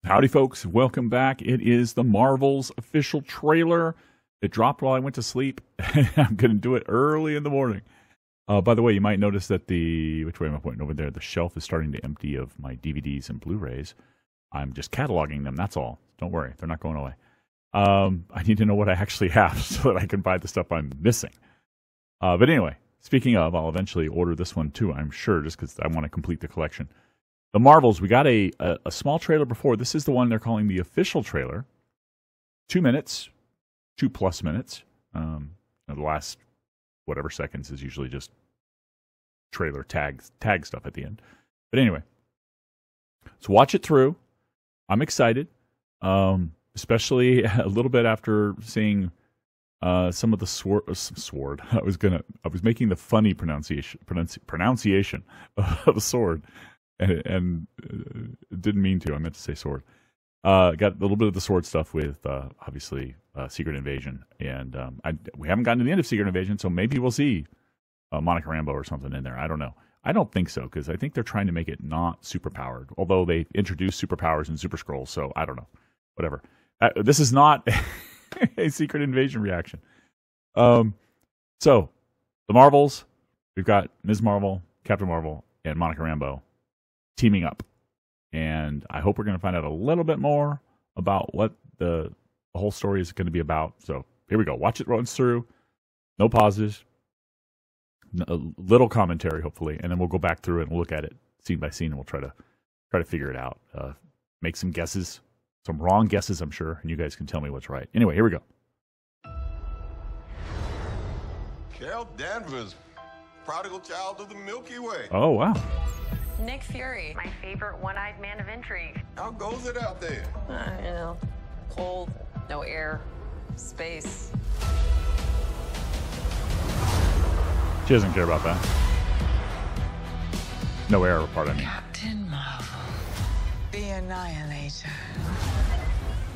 Howdy, folks. Welcome back. It is the Marvels official trailer. It dropped while I went to sleep. I'm going to do it early in the morning. By the way, you might notice that which way am I pointing over there? The shelf is starting to empty of my DVDs and Blu-rays. I'm just cataloging them. That's all. Don't worry. They're not going away. I need to know what I actually have so that I can buy the stuff I'm missing. But anyway, speaking of, I'll eventually order this one too, I'm sure, just because I want to complete the collection. The Marvels, we got a small trailer before. This is the one they're calling the official trailer. 2 minutes, 2+ minutes. The last whatever seconds is usually just trailer tag stuff at the end. But anyway, so watch it through. I'm excited, especially a little bit after seeing some of the sword. I was making the funny pronunciation of sword. And didn't mean to. I meant to say sword. Got a little bit of the sword stuff with, obviously, Secret Invasion. And we haven't gotten to the end of Secret Invasion, so maybe we'll see Monica Rambeau or something in there. I don't know. I don't think so, because I think they're trying to make it not superpowered. Although they introduced superpowers in Super Skrull, so I don't know. Whatever. This is not a Secret Invasion reaction. So, the Marvels, we've got Ms. Marvel, Captain Marvel, and Monica Rambeau teaming up, and I hope we're going to find out a little bit more about what the whole story is going to be about. So here we go. Watch it runs through, no pauses, a little commentary hopefully, and then we'll go back through it and look at it scene by scene, and we'll try to figure it out. Make some guesses, some wrong guesses, I'm sure, and you guys can tell me what's right. Anyway, here we go. Carol Danvers, prodigal child of the Milky Way. Oh wow. Nick Fury, my favorite one-eyed man of intrigue. How goes it out there? You know, cold, no air, space. She doesn't care about that. No air part, I mean. Captain Marvel, the Annihilator.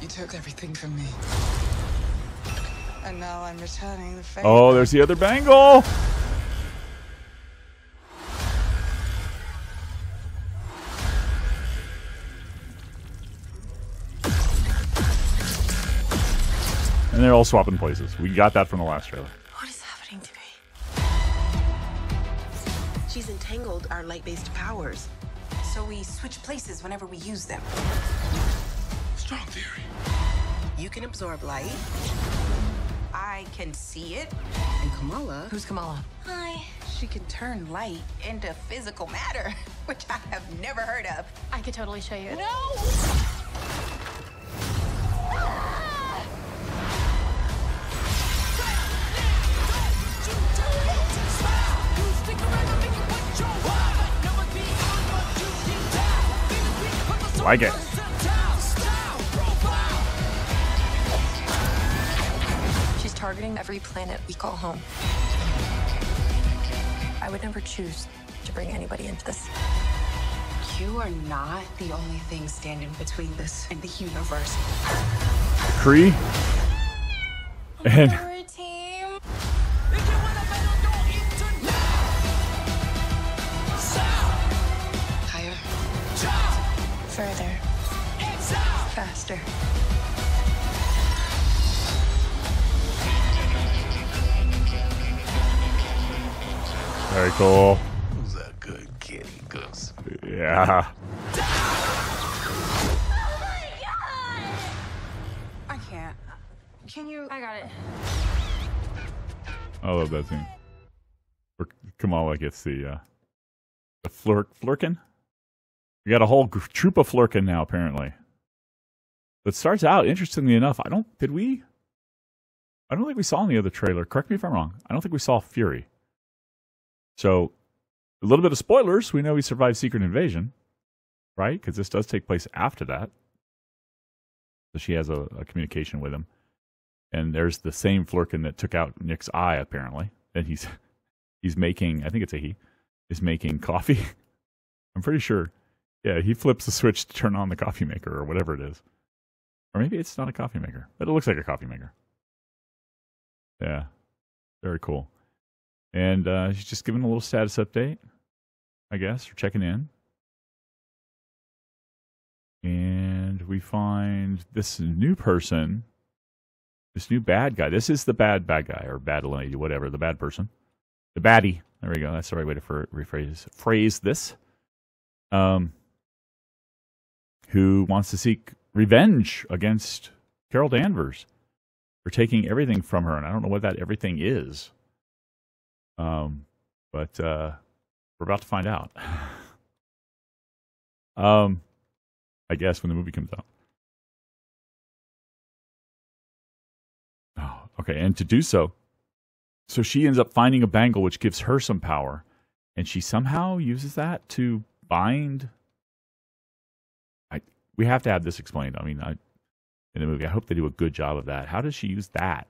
You took everything from me. And now I'm returning the favor. Oh, there's the other bangle! And they're all swapping places. We got that from the last trailer. What is happening to me? She's entangled our light-based powers, so we switch places whenever we use them. Strong theory. You can absorb light. I can see it. And Kamala... Who's Kamala? Hi. She can turn light into physical matter, which I have never heard of. I could totally show you. No! Like it. She's targeting every planet we call home. I would never choose to bring anybody into this. You are not the only thing standing between this and the universe. Kree. And We're a team. Higher. Further. Faster. very cool. Who's a good kitty goose? Yeah. I can't. Can you? I got it. I love that scene. Where Kamala gets the Flurkin. We got a whole troop of Flurkin now, apparently. It starts out, interestingly enough, I don't think we saw in the other trailer, correct me if I'm wrong, I don't think we saw Fury. So, a little bit of spoilers, we know he survived Secret Invasion, right? Because this does take place after that. So she has a communication with him. And there's the same Flurkin that took out Nick's eye, apparently. And he's making, I think it's a he, is making coffee. I'm pretty sure. Yeah, he flips the switch to turn on the coffee maker or whatever it is. Or maybe it's not a coffee maker, but it looks like a coffee maker. Yeah, very cool. And he's just giving a little status update, I guess, or checking in. And we find this new person, this new bad guy. This is the bad guy, or bad lady, whatever, the bad person. The baddie. There we go. That's the right way to phrase this. Who wants to seek revenge against Carol Danvers for taking everything from her. And I don't know what that everything is. But we're about to find out. I guess when the movie comes out. Oh, okay. And to do so she ends up finding a bangle which gives her some power, and she somehow uses that to bind. We have to have this explained. I mean, in the movie, I hope they do a good job of that. How does she use that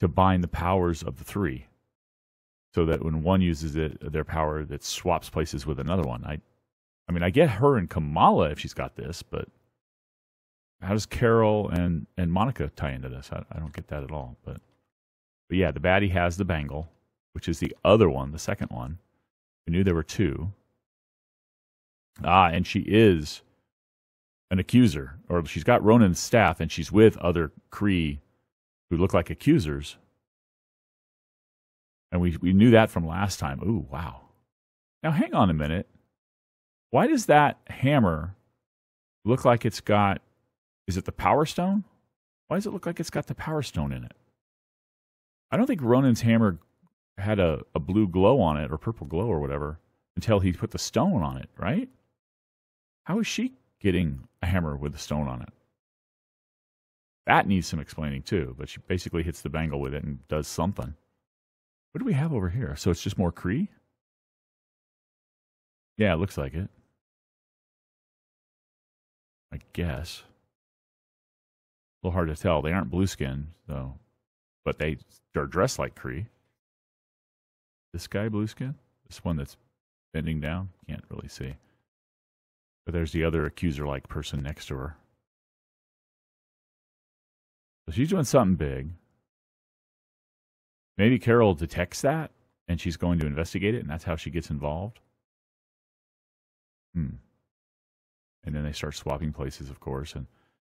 to bind the powers of the three, so that when one uses it, their power that swaps places with another one? I mean, I get her and Kamala if she's got this, but how does Carol and Monica tie into this? I don't get that at all. But yeah, the baddie has the bangle, which is the other one, the second one. We knew there were two. And she is an accuser, or she's got Ronan's staff, and she's with other Kree who look like accusers. And we knew that from last time. Ooh, wow. Now, hang on a minute. Why does that hammer look like it's got, is it the Power Stone? Why does it look like it's got the Power Stone in it? I don't think Ronan's hammer had a blue glow on it, or purple glow or whatever, until he put the stone on it, right? How is she getting a hammer with a stone on it? That needs some explaining too, but she basically hits the bangle with it and does something. What do we have over here? So it's just more Kree? Yeah, it looks like it. I guess. A little hard to tell. They aren't blue skinned, though. But they are dressed like Kree. This guy blue skin? This one that's bending down? Can't really see. But there's the other accuser-like person next to her. So she's doing something big. Maybe Carol detects that, and she's going to investigate it, and that's how she gets involved. And then they start swapping places, of course. And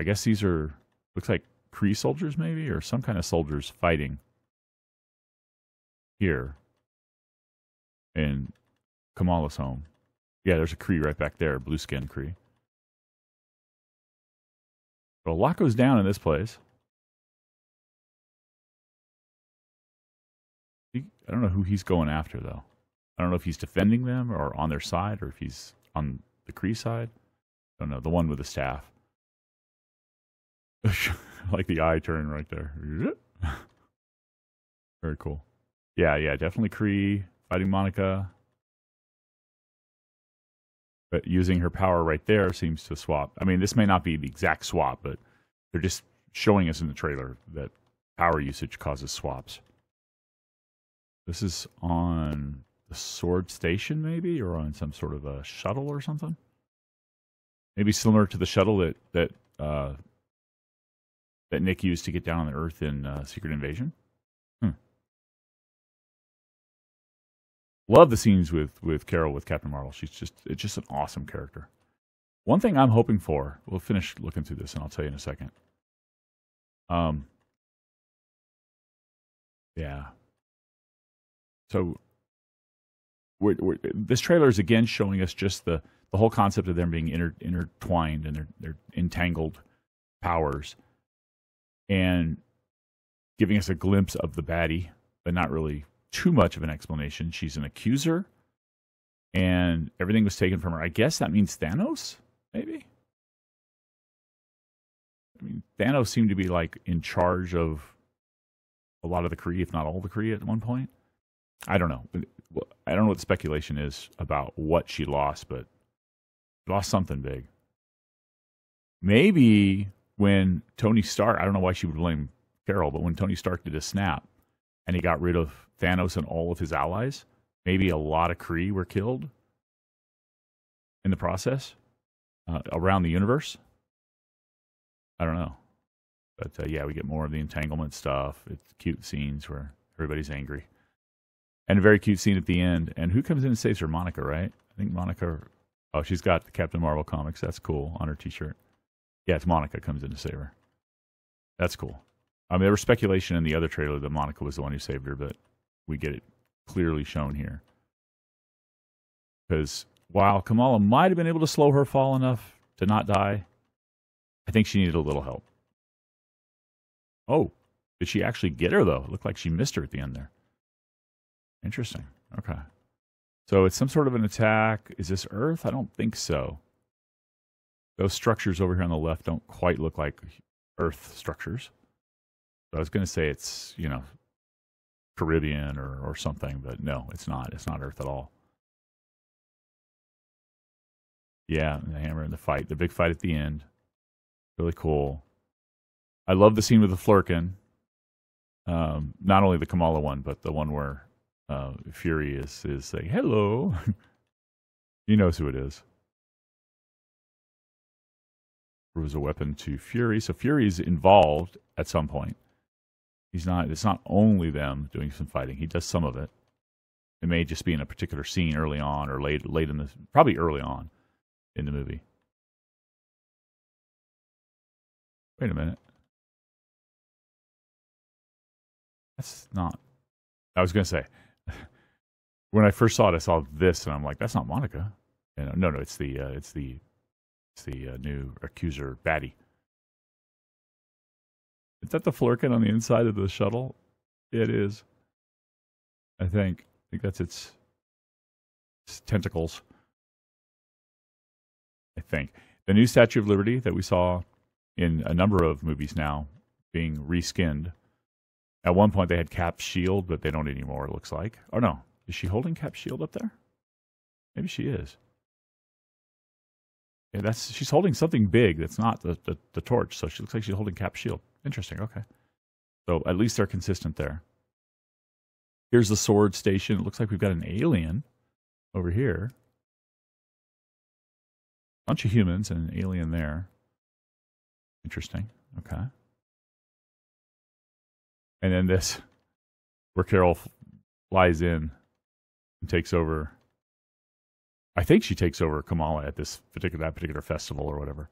I guess these are, looks like Kree soldiers maybe, or some kind of soldiers fighting here in Kamala's home. Yeah, there's a Kree right back there, blue skin Kree. But a lot goes down in this place. I don't know who he's going after, though. I don't know if he's defending them or on their side, or if he's on the Kree side. I don't know. The one with the staff. Like the eye turn right there. Very cool. Yeah, definitely Kree fighting Monica. But using her power right there seems to swap. I mean, this may not be the exact swap, but they're just showing us in the trailer that power usage causes swaps. This is on the Sword Station, maybe, or on some sort of a shuttle or something. Maybe similar to the shuttle that Nick used to get down on the Earth in Secret Invasion. Love the scenes with Carol, with Captain Marvel. It's just an awesome character. One thing I'm hoping for, we'll finish looking through this and I'll tell you in a second. Yeah. So this trailer is again showing us just the whole concept of them being intertwined and their entangled powers, and giving us a glimpse of the baddie, but not really too much of an explanation. She's an accuser, and everything was taken from her. I guess that means Thanos, maybe? I mean, Thanos seemed to be like in charge of a lot of the Kree, if not all the Kree at one point. I don't know. I don't know what the speculation is about what she lost, but she lost something big. Maybe when Tony Stark, I don't know why she would blame Carol, but when Tony Stark did a snap and he got rid of Thanos and all of his allies, maybe a lot of Kree were killed in the process around the universe. I don't know. But yeah, we get more of the entanglement stuff. It's cute scenes where everybody's angry. And a very cute scene at the end. And who comes in and saves her? Monica, right? I think Monica. Oh, she's got the Captain Marvel comics. That's cool on her T-shirt. Yeah, it's Monica comes in to save her. That's cool. I mean, there was speculation in the other trailer that Monica was the one who saved her, but we get it clearly shown here. Because while Kamala might have been able to slow her fall enough to not die, I think she needed a little help. Oh, did she actually get her, though? It looked like she missed her at the end there. Interesting. Okay. So it's some sort of an attack. Is this Earth? I don't think so. Those structures over here on the left don't quite look like Earth structures. So I was going to say it's, you know, Caribbean or something, but no, it's not. It's not Earth at all. Yeah, the hammer and the fight. The big fight at the end. Really cool. I love the scene with the Flurkin. Not only the Kamala one, but the one where Fury is saying, hello. He knows who it is. It was a weapon to Fury. So Fury's involved at some point. It's not only them doing some fighting. He does some of it. It may just be in a particular scene early on or late in the, probably early on in the movie. Wait a minute. That's not, I was going to say, when I first saw it, I saw this and I'm like, that's not Monica. And no, it's the new accuser baddie. Is that the Flurkin on the inside of the shuttle? It is. I think that's its tentacles. I think. The new Statue of Liberty that we saw in a number of movies now being reskinned. At one point they had Cap's shield, but they don't anymore, it looks like. Oh no, is she holding Cap's shield up there? Maybe she is. Yeah, she's holding something big that's not the torch, so she looks like she's holding Cap's shield. Interesting, okay. So at least they're consistent there. Here's the sword station. It looks like we've got an alien over here. Bunch of humans and an alien there. Interesting, okay. And then this, where Carol flies in and takes over. I think she takes over Kamala at that particular festival or whatever.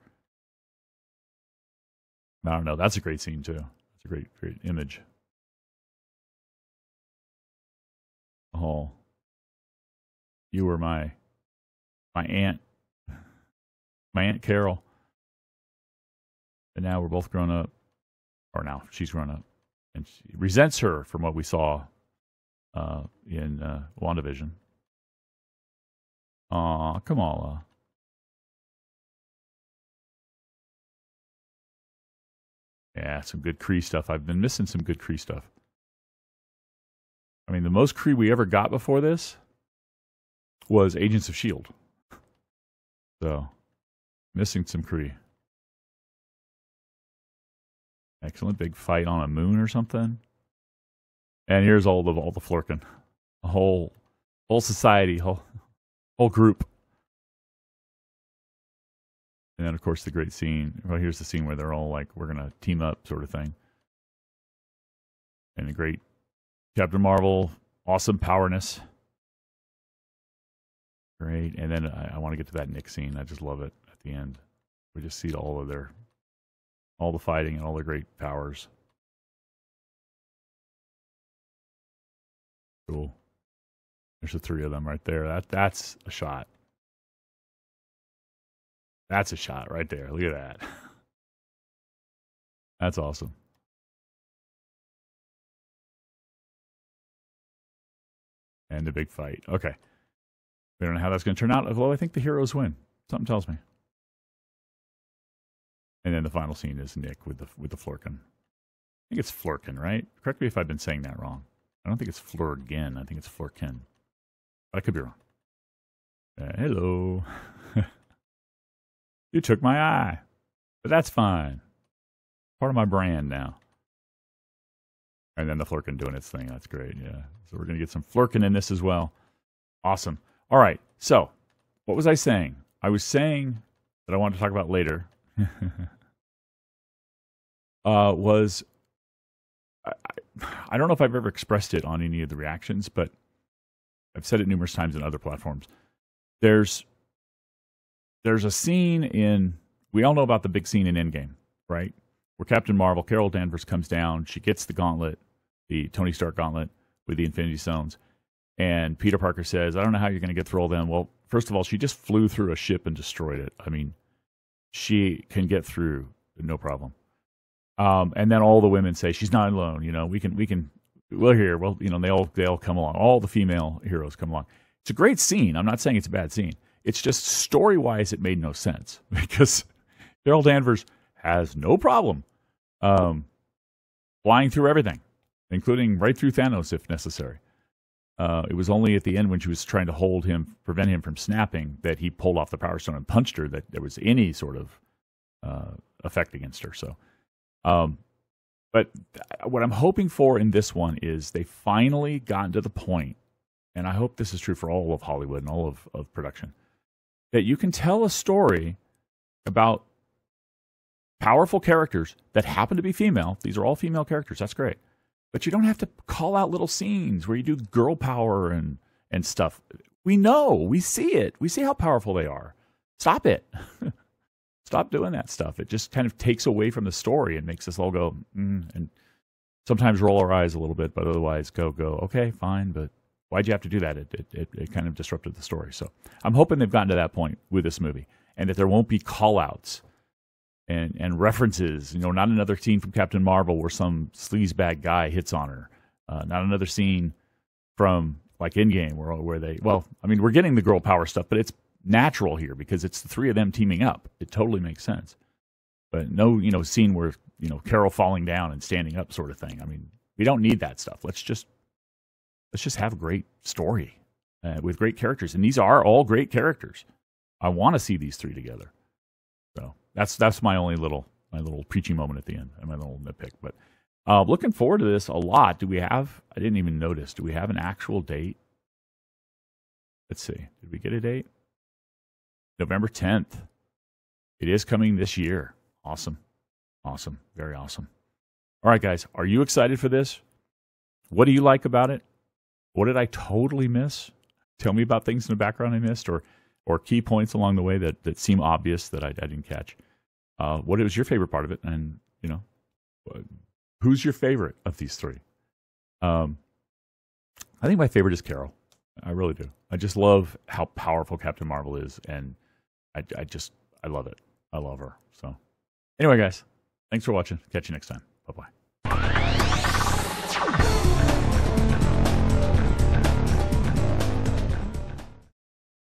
I don't know. That's a great scene too. It's a great image. Oh, you were my aunt Carol, and now we're both grown up, or now she's grown up, and she resents her from what we saw in WandaVision. Aw, Kamala. Yeah, some good Kree stuff. I've been missing some good Kree stuff. I mean, the most Kree we ever got before this was Agents of S.H.I.E.L.D. So, missing some Kree. Excellent. Big fight on a moon or something. And here's all the Flurkin. A whole society, whole group. And then, of course, the great scene. Well, here's the scene where they're all like, we're going to team up sort of thing. And the great Captain Marvel, awesome powerness. Great. And then I want to get to that Nick scene. I just love it at the end. We just see all the fighting and all their great powers. Cool. There's the three of them right there. That's a shot. That's a shot right there. Look at that. That's awesome. And the big fight. Okay. We don't know how that's going to turn out, although I think the heroes win. Something tells me. And then the final scene is Nick with the Flurkin. I think it's Flurkin, right? Correct me if I've been saying that wrong. I don't think it's Flurkin. I think it's Flurkin. But I could be wrong. Hello. You took my eye. But that's fine. Part of my brand now. And then the Flurkin doing its thing. That's great, yeah. So we're going to get some Flurkin in this as well. Awesome. All right. So, what was I saying? I was saying that I wanted to talk about later. I don't know if I've ever expressed it on any of the reactions, but I've said it numerous times in other platforms. There's a scene in we all know about the big scene in Endgame, right? Where Captain Marvel, Carol Danvers, comes down. She gets the gauntlet, the Tony Stark gauntlet with the Infinity Stones. And Peter Parker says, I don't know how you're going to get through all them. Well, first of all, she just flew through a ship and destroyed it. I mean, she can get through, no problem. And then all the women say, she's not alone. You know, we're here. Well, you know, they all come along. All the female heroes come along. It's a great scene. I'm not saying it's a bad scene. It's just story-wise, it made no sense because Carol Danvers has no problem flying through everything, including right through Thanos if necessary. It was only at the end when she was trying to prevent him from snapping, that he pulled off the Power Stone and punched her, that there was any sort of effect against her. So, but what I'm hoping for in this one is they finally gotten to the point, and I hope this is true for all of Hollywood and all of production, that you can tell a story about powerful characters that happen to be female. These are all female characters. That's great. But you don't have to call out little scenes where you do girl power and stuff. We know. We see it. We see how powerful they are. Stop it. Stop doing that stuff. It just kind of takes away from the story and makes us all go, and sometimes roll our eyes a little bit, but otherwise go, okay, fine, but why'd you have to do that? It kind of disrupted the story. So I'm hoping they've gotten to that point with this movie, and that there won't be call-outs and references. You know, not another scene from Captain Marvel where some sleazebag guy hits on her. Not another scene from like Endgame where they, well, I mean, we're getting the girl power stuff, but it's natural here because it's the three of them teaming up. It totally makes sense. But no, you know, scene where, you know, Carol falling down and standing up sort of thing. I mean, we don't need that stuff. Let's just have a great story with great characters. And these are all great characters. I want to see these three together. So that's my little preaching moment at the end, and my little nitpick. But looking forward to this a lot. I didn't even notice. Do we have an actual date? Let's see. Did we get a date? November 10th. It is coming this year. Awesome. Awesome. Very awesome. All right, guys. Are you excited for this? What do you like about it? What did I totally miss? Tell me about things in the background I missed, or key points along the way that seem obvious that I didn't catch. What was your favorite part of it? And, you know, who's your favorite of these three? I think my favorite is Carol. I really do. I just love how powerful Captain Marvel is, and I love it. I love her. So anyway, guys, thanks for watching. Catch you next time. Bye-bye.